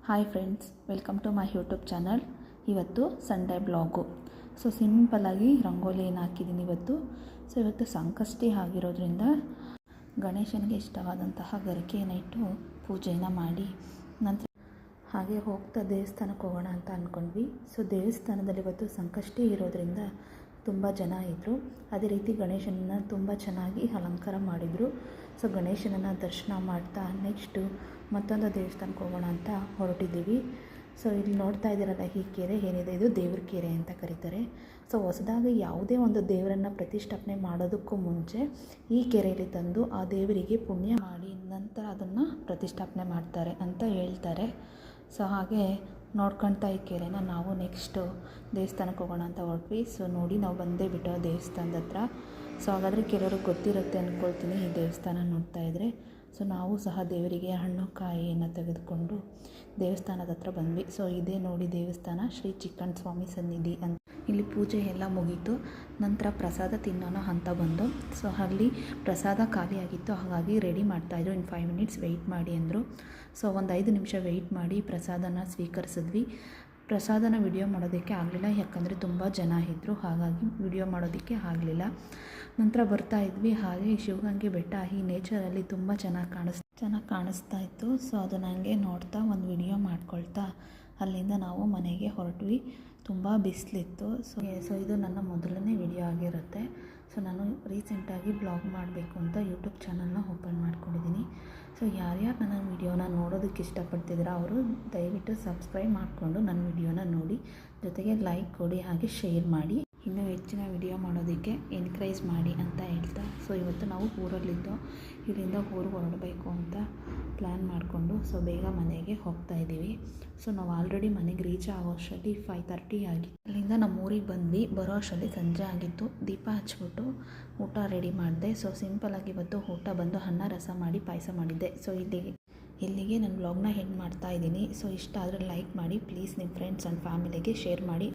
Hi friends, welcome to my YouTube channel. ಇವತ್ತು Sunday blog. ಸಿಂಪಲ್ಲಾಗಿ ರಂಗೋಲಿ ಏನು ಹಾಕಿದ್ದೀನಿ ಇವತ್ತು. ಇವತ್ತು ಸಂಕಷ್ಟಿ ಆಗಿರೋದ್ರಿಂದ ಗಣೇಶನಿಗೆ ಇಷ್ಟವಾದಂತಹ ಗರಿಕೆಯನ್ನು ಇಟ್ಟು ಪೂಜೆಯನ್ನು ಮಾಡಿ ನಂತರ ಹಾಗೆ ಹೋಗ್ತಾ ದೇವಸ್ಥಾನಕ್ಕೆ ಹೋಗೋಣ ಅಂತ ಅಂದ್ಕೊಂಡ್ವಿ. ದೇವಸ್ಥಾನದಲ್ಲಿ ಇವತ್ತು ಸಂಕಷ್ಟಿ ಇರೋದ್ರಿಂದ ತುಂಬ ಜನ ಇದ್ದರು. ಅದೇ ರೀತಿ ಗಣೇಶನನ್ನು ತುಂಬ ಚೆನ್ನಾಗಿ ಅಲಂಕಾರ ಮಾಡಿದರು. ಗಣೇಶನನ್ನು ದರ್ಶನ ಮಾಡ್ತಾ ನೆಕ್ಸ್ಟು ಮತ್ತೊಂದು ದೇವಸ್ಥಾನಕ್ಕೆ ಹೋಗೋಣ ಅಂತ ಹೊರಟಿದ್ದೀವಿ. ಇಲ್ಲಿ ನೋಡ್ತಾ ಇದ್ದೀರಲ್ಲ, ಈ ಕೆರೆ ಏನಿದೆ ಇದು ದೇವ್ರ ಕೆರೆ ಅಂತ ಕರೀತಾರೆ. ಹೊಸದಾಗಿ ಯಾವುದೇ ಒಂದು ದೇವರನ್ನು ಪ್ರತಿಷ್ಠಾಪನೆ ಮಾಡೋದಕ್ಕೂ ಮುಂಚೆ ಈ ಕೆರೆಯಲ್ಲಿ ತಂದು ಆ ದೇವರಿಗೆ ಪುಣ್ಯ ಮಾಡಿ ನಂತರ ಅದನ್ನು ಪ್ರತಿಷ್ಠಾಪನೆ ಮಾಡ್ತಾರೆ ಅಂತ ಹೇಳ್ತಾರೆ. ಹಾಗೆ ನೋಡ್ಕೊಳ್ತಾ ಈ ಕೆರೆನ ನಾವು ನೆಕ್ಸ್ಟು ದೇವಸ್ಥಾನಕ್ಕೆ ಹೋಗೋಣ ಅಂತ ಹೊರಟ್ವಿ. ನೋಡಿ ನಾವು ಬಂದೇ ಬಿಟ್ಟು ದೇವಸ್ಥಾನದ ಹತ್ರ. ಹಾಗಾದರೆ ಕೆಲವ್ರಿಗೆ ಗೊತ್ತಿರುತ್ತೆ ಅಂದ್ಕೊಳ್ತೀನಿ ಈ ದೇವಸ್ಥಾನ ನೋಡ್ತಾ ಇದ್ದರೆ. ನಾವು ಸಹ ದೇವರಿಗೆ ಹಣ್ಣು ಕಾಯಿಯನ್ನು ತೆಗೆದುಕೊಂಡು ದೇವಸ್ಥಾನದ ಹತ್ರ ಬಂದ್ವಿ. ಇದೇ ನೋಡಿ ದೇವಸ್ಥಾನ, ಶ್ರೀ ಚಿಕ್ಕಣ್ಣ ಸ್ವಾಮಿ ಸನ್ನಿಧಿ ಅಂತ. ಇಲ್ಲಿ ಪೂಜೆ ಎಲ್ಲ ಮುಗೀತು. ನಂತರ ಪ್ರಸಾದ ತಿನ್ನೋಣ ಅಂತ ಬಂದು ಅಲ್ಲಿ ಪ್ರಸಾದ ಖಾಲಿಯಾಗಿತ್ತು. ಹಾಗಾಗಿ ರೆಡಿ ಮಾಡ್ತಾಯಿದ್ರು. ಇನ್ನು 5 ಮಿನಿಟ್ಸ್ ವೆಯ್ಟ್ ಮಾಡಿ ಅಂದರು. ಒಂದು 5 ನಿಮಿಷ ವೆಯ್ಟ್ ಮಾಡಿ ಪ್ರಸಾದನ ಸ್ವೀಕರಿಸಿದ್ವಿ. ಪ್ರಸಾದನ ವಿಡಿಯೋ ಮಾಡೋದಕ್ಕೆ ಆಗಲಿಲ್ಲ, ಯಾಕಂದರೆ ತುಂಬ ಜನ ಇದ್ದರು. ಹಾಗಾಗಿ ವಿಡಿಯೋ ಮಾಡೋದಕ್ಕೆ ಆಗಲಿಲ್ಲ. ನಂತರ ಬರ್ತಾ ಇದ್ವಿ. ಹಾಗೆ ಶಿವಗಂಗೆ ಬೆಟ್ಟ ಈ ನೇಚರಲ್ಲಿ ತುಂಬ ಚೆನ್ನಾಗಿ ಕಾಣಿಸ್ತಾ ಇತ್ತು. ಅದು ನನಗೆ ನೋಡ್ತಾ ಒಂದು ವಿಡಿಯೋ ಮಾಡ್ಕೊಳ್ತಾ ಅಲ್ಲಿಂದ ನಾವು ಮನೆಗೆ ಹೊರಟ್ವಿ. ತುಂಬ ಬಿಸಿಲಿತ್ತು. ಇದು ನನ್ನ ಮೊದಲನೇ ವಿಡಿಯೋ ಆಗಿರುತ್ತೆ. ನಾನು ರೀಸೆಂಟಾಗಿ ಬ್ಲಾಗ್ ಮಾಡಬೇಕು ಅಂತ ಯೂಟ್ಯೂಬ್ ಚಾನಲ್ನ ಓಪನ್ ಮಾಡ್ಕೊಂಡಿದ್ದೀನಿ. ಯಾರ್ಯಾರು ನನ್ನ ವಿಡಿಯೋನ ನೋಡೋದಕ್ಕೆ ಇಷ್ಟಪಡ್ತಿದ್ದೀರಾ ಅವರು ದಯವಿಟ್ಟು ಸಬ್ಸ್ಕ್ರೈಬ್ ಮಾಡಿಕೊಂಡು ನನ್ನ ವಿಡಿಯೋನ ನೋಡಿ, ಜೊತೆಗೆ ಲೈಕ್ ಕೊಡಿ, ಹಾಗೆ ಶೇರ್ ಮಾಡಿ, ಇನ್ನೂ ಹೆಚ್ಚಿನ ವಿಡಿಯೋ ಮಾಡೋದಕ್ಕೆ ಎನ್ಕರೇಜ್ ಮಾಡಿ ಅಂತ ಹೇಳ್ತಾ ಇವತ್ತು ನಾವು ಊರಲ್ಲಿದ್ದೋ, ಇಲ್ಲಿಂದ ಊರಿಗೆ ಹೊರಡಬೇಕು ಅಂತ ಪ್ಲ್ಯಾನ್ ಮಾಡಿಕೊಂಡು ಬೇಗ ಮನೆಗೆ ಹೋಗ್ತಾ ಇದ್ದೀವಿ. ನಾವು ಆಲ್ರೆಡಿ ಮನೆಗೆ ರೀಚ್ ಆಗೋ ಅಷ್ಟರಲ್ಲಿ 5:30 ಆಗಿತ್ತು. ಅಲ್ಲಿಂದ ನಮ್ಮ ಊರಿಗೆ ಬಂದ್ವಿ. ಬರೋ ಅಷ್ಟರಲ್ಲಿ ಸಂಜೆ ಆಗಿತ್ತು. ದೀಪ ಹಚ್ಬಿಟ್ಟು ಊಟ ರೆಡಿ ಮಾಡಿದೆ. ಸಿಂಪಲಾಗಿ ಇವತ್ತು ಊಟ ಬಂದು ಅನ್ನ ರಸ ಮಾಡಿ ಪಾಯಸ ಮಾಡಿದ್ದೆ. ಇಲ್ಲಿಗೆ ನನ್ನ ಬ್ಲಾಗ್ನ ಎಂಡ್ ಮಾಡ್ತಾ ಇದ್ದೀನಿ. ಇಷ್ಟ ಆದರೆ ಲೈಕ್ ಮಾಡಿ ಪ್ಲೀಸ್, ನಿಮ್ಮ ಫ್ರೆಂಡ್ಸ್ ಆ್ಯಂಡ್ ಫ್ಯಾಮಿಲಿಗೆ ಶೇರ್ ಮಾಡಿ.